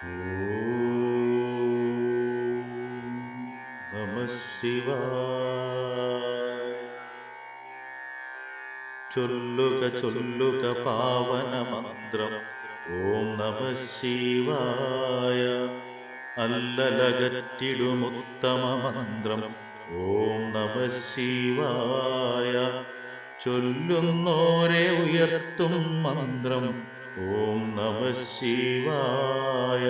ഓം നമഃ ശിവായ. ചൊല്ലുക ചൊല്ലുക പാവന മന്ത്രം. ഓം നമഃ ശിവായ. അല്ലലകറ്റിടുമുത്തമ മന്ത്രം. ഓം നമഃ ശിവായ. ചൊല്ലുന്നോരെ ഉയർത്തും മന്ത്രം. ഓം നമഃ ശിവായ.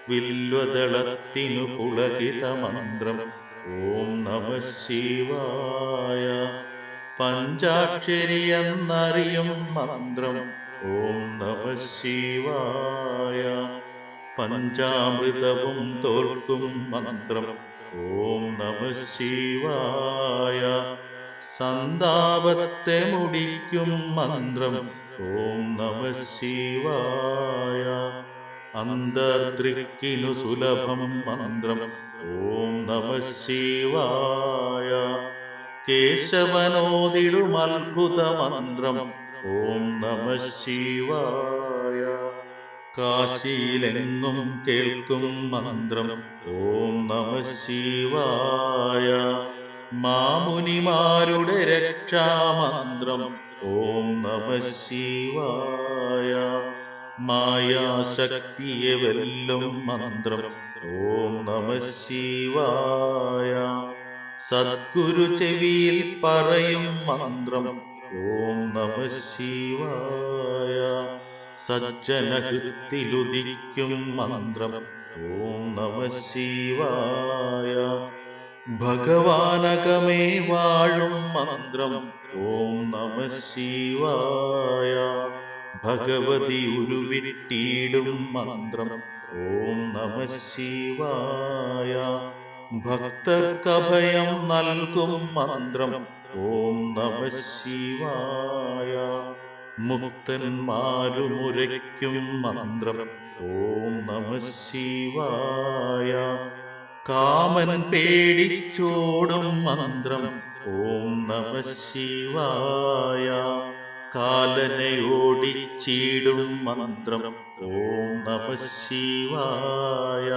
വില്വദളത്തിനു പുളകിത മന്ത്രം. ഓം നമഃ ശിവായ. പഞ്ചാക്ഷരി എന്നറിയും മന്ത്രം. ഓം നമഃ ശിവായ. പഞ്ചാമൃതവും തോൽക്കും മന്ത്രം. ഓം നമഃ ശിവായ. സന്താപത്തെ മുടിക്കും മന്ത്രം. ഓം നമഃ ശിവായ. അന്തർദൃക്കിനു സുലഭം മന്ത്രം. ഓം നമഃ ശിവായ. കേശവനോദിടും അത്ഭുത മന്ത്രം. ഓം നമഃ ശിവായ. കാശിയിലെങ്ങും കേൾക്കും മന്ത്രം. ഓം നമഃ ശിവായ. മാമുനിമാരുടെ രക്ഷാമന്ത്രം. ഓം നമഃ ശിവായ. മായാശക്തിയെ വെല്ലും മന്ത്രം. ഓം നമഃ ശിവായ. സദ്ഗുരു ചെവിയിൽ പറയും മന്ത്രം. ഓം നമഃ ശിവായ. സജ്ജനഹൃത്തിലുദിക്കും മന്ത്രം. ഓം നമഃ ശിവായ. ഭഗവാനകമേ വാഴും മന്ത്രം. ഓം നമഃ ശിവായ. ഭഗവതി ഉരുവിട്ടിടും മന്ത്രം. ഓം നമഃ ശിവായ. ഭക്തർക്കഭയം നൽകും മന്ത്രം. ഓം നമഃ ശിവായ. മുക്തന്മാരുമുരയ്ക്കും മന്ത്രം. ഓം നമഃ ശിവായ. കാമൻ പേടിച്ചോടും മന്ത്രം. ഓം നമഃ ശിവായ. കാലനെ ഓടിച്ചിടും മന്ത്രം. ഓം നമഃ ശിവായ.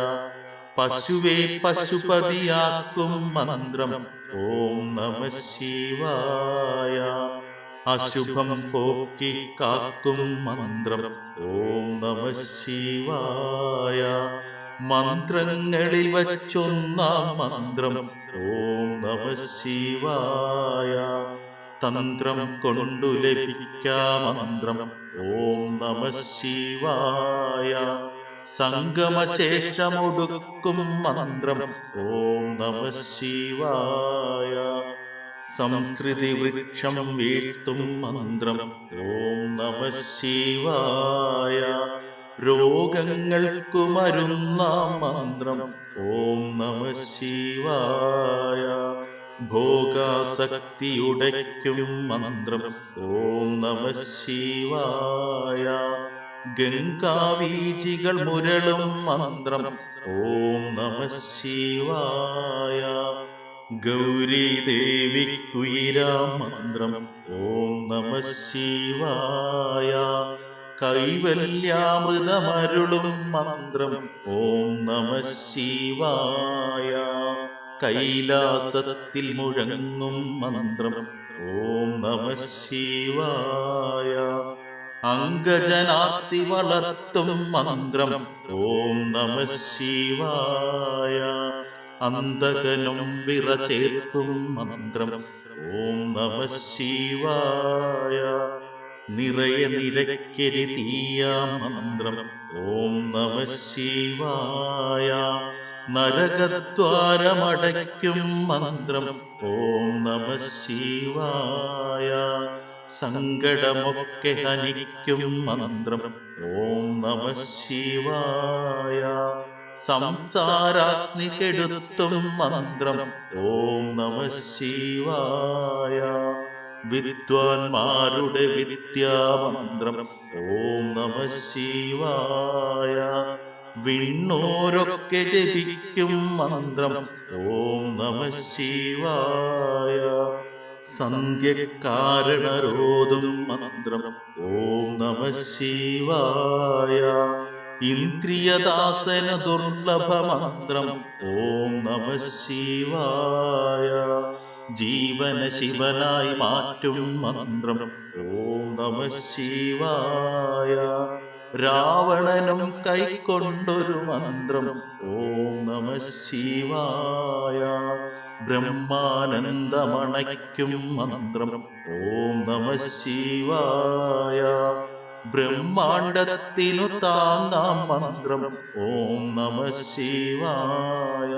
പശുവെ പശുപതിയാക്കും മന്ത്രം. ഓം നമഃ ശിവായ. അശുഭം പോക്കി കാക്കും മന്ത്രം. ഓം നമഃ ശിവായ. മന്ത്രങ്ങളിൽ വച്ചൊന്നാം മന്ത്രം. ഓം നമഃ ശിവായ. തന്ത്രം കൊണ്ടു ലഭിക്കാം മന്ത്രം. ഓം നമഃ ശിവായ. സംഗമശേഷമൊടുക്കും മന്ത്രം. ഓം നമഃ ശിവായ. സംസൃതി വൃക്ഷം വീഴ്ത്തും മന്ത്രം. ഓം നമഃ ശിവായ. രോഗങ്ങൾക്കു മരുന്നാം മന്ത്രം. ഓം നമഃ ശിവായ. ഭോഗാസക്തിയുടയ്ക്കും മന്ത്രം. ഓം നമഃ ശിവായ. ഗംഗാവീചികൾ മുരളും മന്ത്രം. ഓം നമഃ ശിവായ. ഗൗരീ ദേവിക്കുയിരാം മന്ത്രം. ഓം നമഃ ശിവായ. കൈവല്യാമൃതമരുളും മന്ത്രം. ഓം നമഃ ശിവായ. കൈലാസത്തിൽ മുഴങ്ങും മന്ത്രം. ഓം നമഃ ശിവായ. അംഗജനാർത്തി വളർത്തും മന്ത്രം. ഓം നമഃ ശിവായ. അന്തകനും വിറചേർക്കും മന്ത്രം. ഓം നമഃ ശിവായ. നിറയെ നിരക്കെരി തീയാം മന്ത്രം. ഓം നമഃ ശിവായ. നരകദ്വാരമടയ്ക്കും മന്ത്രം. ഓം നമഃ ശിവായ. സങ്കടമൊക്കെ ഹനിക്കും മന്ത്രം. ഓം നമഃ ശിവായ. സംസാരാഗ്നി കെടുത്തും മന്ത്രം. ഓം നമഃ ശിവായ. വിദ്വാൻമാരുടെ വിദ്യാമന്ത്രം. ഓം നമഃ ശിവായ. വിണ്ണോരൊക്കെ ജപിക്കും മന്ത്രം. ഓം നമഃ ശിവായ. സന്ധ്യക്കാരണരോധം മന്ത്രം. ഓം നമഃ ശിവായ. ഇന്ദ്രിയദാസന ദുർലഭമന്ത്രം ഓം നമ ശിവായ. ജീവന ശിവനായി മാറ്റും മന്ത്രം ഓം നമ ശിവായ. രാവണനും കൈക്കൊണ്ടൊരു മന്ത്രം ഓം നമ ശിവായ. ബ്രഹ്മാനന്ദമണയ്ക്കും മന്ത്രം ഓം നമ ശിവായ. ബ്രഹ്മാണ്ടത്തിനു താങ്ങാം മന്ത്രം ഓം നമ ശിവായ.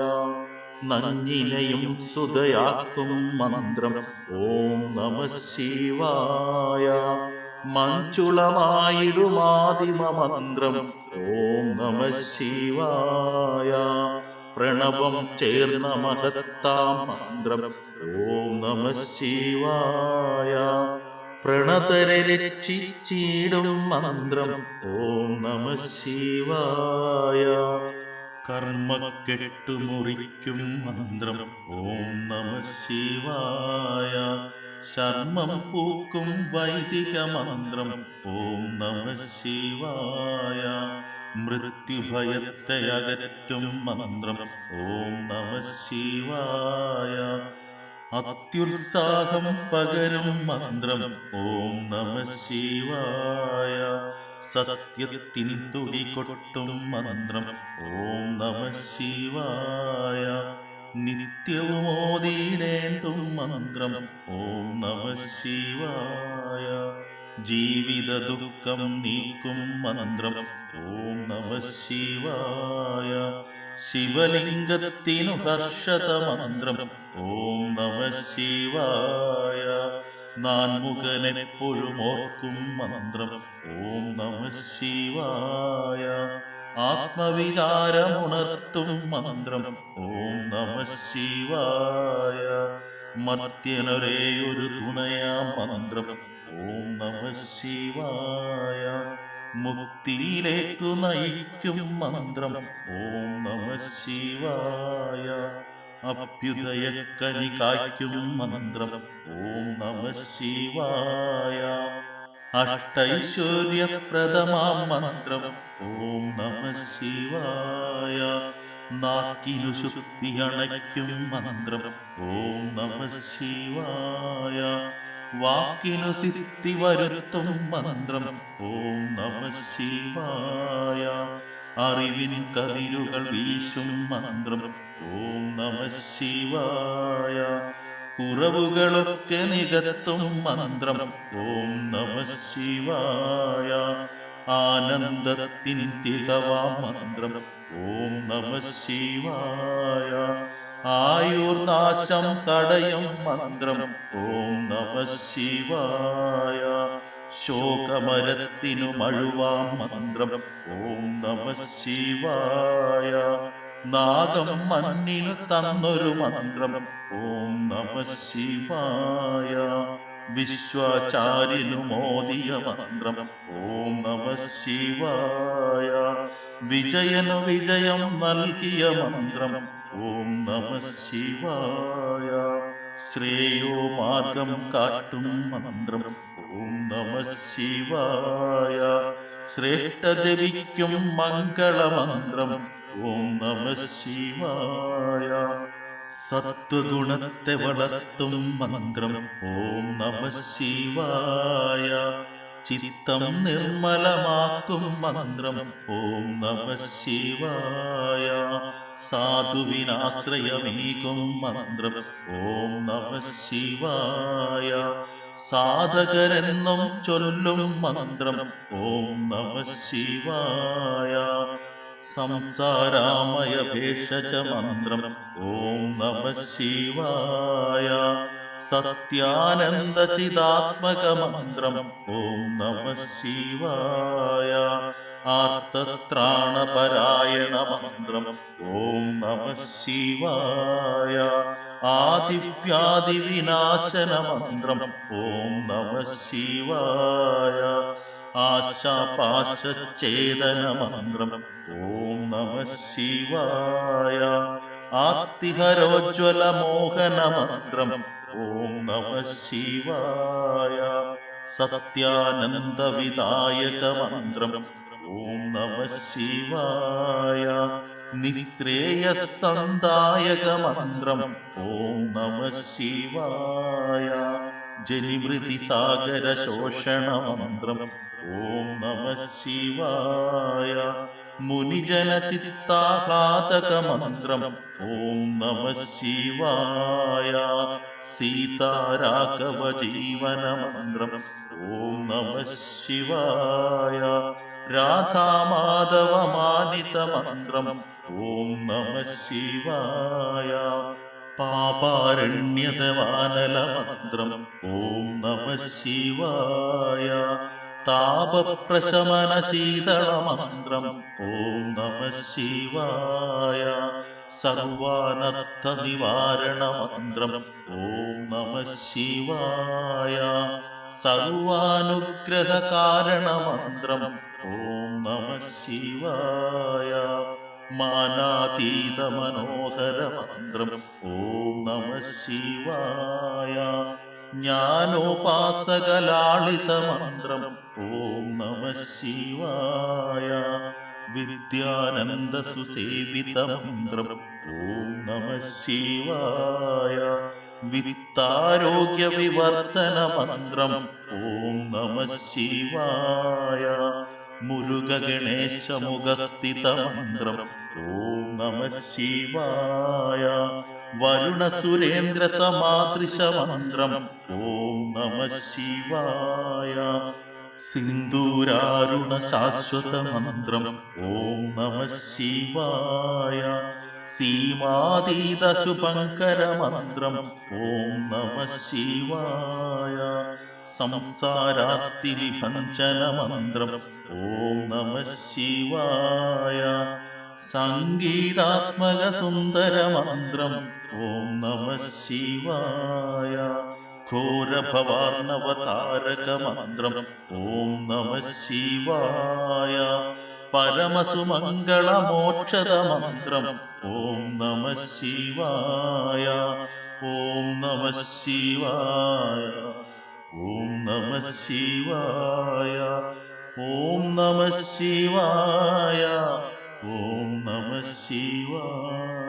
നഞ്ഞിനെയും സുതയാക്കും മന്ത്രം ഓം നമ ശിവായ. മഞ്ചുളമായിടുമാദിമ മന്ത്രം ഓം നമ ശിവായ. പ്രണവം ചേർന്ന മഹത്താം മന്ത്രം ഓം നമ ശിവായ. പ്രണതരെ രക്ഷിച്ചിടും മന്ത്രം ഓം നമ ശിവായ. കർമ്മക്കെട്ടു മുറിക്കും മന്ത്രം ഓം നമ ശിവായ. ശർമ്മം പൂക്കും വൈദിക മന്ത്രം ഓം നമ ശിവായ. മൃത്യുഭയത്തെ അകറ്റും മന്ത്രം ഓം നമ ശിവായ. അത്യുത്സാഹം പകരും മന്ത്രം ഓം നമ ശിവായ. സത്യത്തിൻ തുടി കൊട്ടും മന്ത്രം ഓം നമ ശിവായ. നിത്യവും ഓതിയിടേണ്ടും മന്ത്രം ഓം നമ ശിവായ. ജീവിത ദുഃഖം നീക്കും മന്ത്രം ഓം നമ ശിവായ. ശിവലിംഗത്തിനു ഹർഷത മന്ത്രം ഓം നമ ശിവായ. നാൻമുഖനെപ്പോഴും ഓർക്കും മന്ത്രം ഓം നമ ശിവായ. ആത്മവിചാരമുണർത്തും മന്ത്രം ഓം നമ ശിവായ. മർത്യനൊരേയൊരു തുണയാം മന്ത്രം ഓം നമ ശിവായ. മുക്തിയിലേക്കു നയിക്കും മന്ത്രം ഓം നമ ശിവായ. അഭ്യുദയക്കനി കായ്ക്കും മന്ത്രം ഓം നമ ശിവായ. അഷ്ടൈശ്വര്യപ്രദമാം മന്ത്രം ഓം നമ ശിവായ. നാക്കിനു ശുദ്ധി അണയ്ക്കും മന്ത്രം ഓം നമ ശിവായ. വാക്കിനു സിദ്ധി വരുത്തും മന്ത്രം ഓം നമ ശിവായ. അറിവിൻ കതിരുകൾ വീശും മന്ത്രം ഓം നമ ശിവായ. കുറവുകളൊക്കെ നികത്തും മന്ത്രം ഓം നമ ശിവായ. ആനന്ദത്തിൻ തികവാം മന്ത്രം ഓം നമ ശിവായ. ആയുർനാശം തടയും മന്ത്രം ഓം നമ ശിവായ. ശോകമരത്തിനു മഴുവാം മന്ത്രം ഓം നമ ശിവായ. നാഗം മണ്ണിനു തന്നൊരു മന്ത്രം ഓം നമ ശിവായ. വിശ്വാചാര്യനു മോദിയ മന്ത്രം ഓം നമ ശിവായ. വിജയനു വിജയം നൽകിയ മന്ത്രം ഓം നമ ശിവായ. ശ്രേയോ മാർഗം കാട്ടും മന്ത്രം ഓം നമ ശിവായ. ശ്രേഷ്ഠ ജപിക്കും മംഗളമന്ത്രം ഓം നമ ശിവായ. സത്വഗുണത്തെ വളർത്തും മന്ത്രം ഓം നമ ശിവായ. ചിത്തം നിർമ്മലമാക്കും മന്ത്രം ഓം നമ ശിവായ. സാധുവിനാശ്രയമേകും മന്ത്രം ഓം നമ ശിവായ. സാധകരെന്നും ചൊല്ലും മന്ത്രം ഓം നമ ശിവായ. സംസാരാമയ ഭേഷജ മന്ത്രം ഓം നമ ശിവായ. സത്യാനന്ദ ചിദാത്മക മന്ത്രം ഓം നമ ശിവായ. ആർത്തത്രാണപരായണ മന്ത്രം ഓം നമ ശിവായ. ആദിവ്യാധി വിനാശന മന്ത്രം ഓം നമ ശിവായ. ആശാപാശഛേദന മന്ത്രം ഓം നമ ശിവായ. ആർത്തിഹരോജ്വല മോഹന മന്ത്രം ഓം നമ ശിവായ. സത്യാനന്ദ വിദായക മന്ത്രം ഓം നമ ശിവായ. നിശ്രേയസന്ദായക മന്ത്രം ഓം നമ ശിവായ. ജനിമൃതി സാഗര ശോഷണ മന്ത്രം ഓം നമ ശിവായ. മുനിജന ചിത്താഹ്ലാദക മന്ത്രം ഓം നമ ശിവായ. സീതാരാഘവ ജീവന മന്ത്രം ഓം നമ ശിവായ. രാധാമാധവ മാനിത മന്ത്രം ഓം നമ ശിവായ. പാപാരണ്യതവാനല മന്ത്രം ഓം നമ ശിവായ. താപപ്രശമന ശീതള മന്ത്രം ഓം നമ ശിവായ. സർവാനർത്ഥ നിവാരണ മന്ത്രം ഓം നമ ശിവായ. സർവാനുഗ്രഹ കാരണ മന്ത്രം ഓം നമ ശിവായ. മാനാതീത മനോഹര മന്ത്രം ഓം നമ ശിവായ. ജ്ഞാനോപാസകലാളിത മന്ത്രം ഓം നമ ശിവായ. വിദ്യാനന്ദ സുസേവിത മന്ത്രം ഓം നമ ശിവായ. വിത്താരോഗ്യ വിവർത്തന മന്ത്രം ഓം നമ ശിവായ. മുരുക ഗണേശ മുഖസ്ഥിത മന്ത്രം ഓം നമ ശിവായ. വരുണ സുരേന്ദ്ര സമാദൃശ മന്ത്രം ഓം നമ ശിവായ. സിന്ദൂരാരുണ ശാശ്വത മന്ത്രം ഓം നമ ശിവായ. സീമാതീത ശുഭങ്കര മന്ത്രം ഓം നമ ശിവായ. സംസാരാത്തി വിഭഞ്ജന മന്ത്രം ഓം നമ ശിവായ. സംഗീതാത്മക സുന്ദര മന്ത്രം ഓം നമ ശിവായ. ഘോരഭവാർണവതാരക മന്ത്രം ഓം നമ ശിവായ. പരമസുമംഗള മോക്ഷദ മന്ത്രം ഓം നമ ശിവായ. ഓം നമ ശിവായ. ഓം നമ ശിവായ. ഓം നമ ശിവായ. ഓം നമ ശിവായ.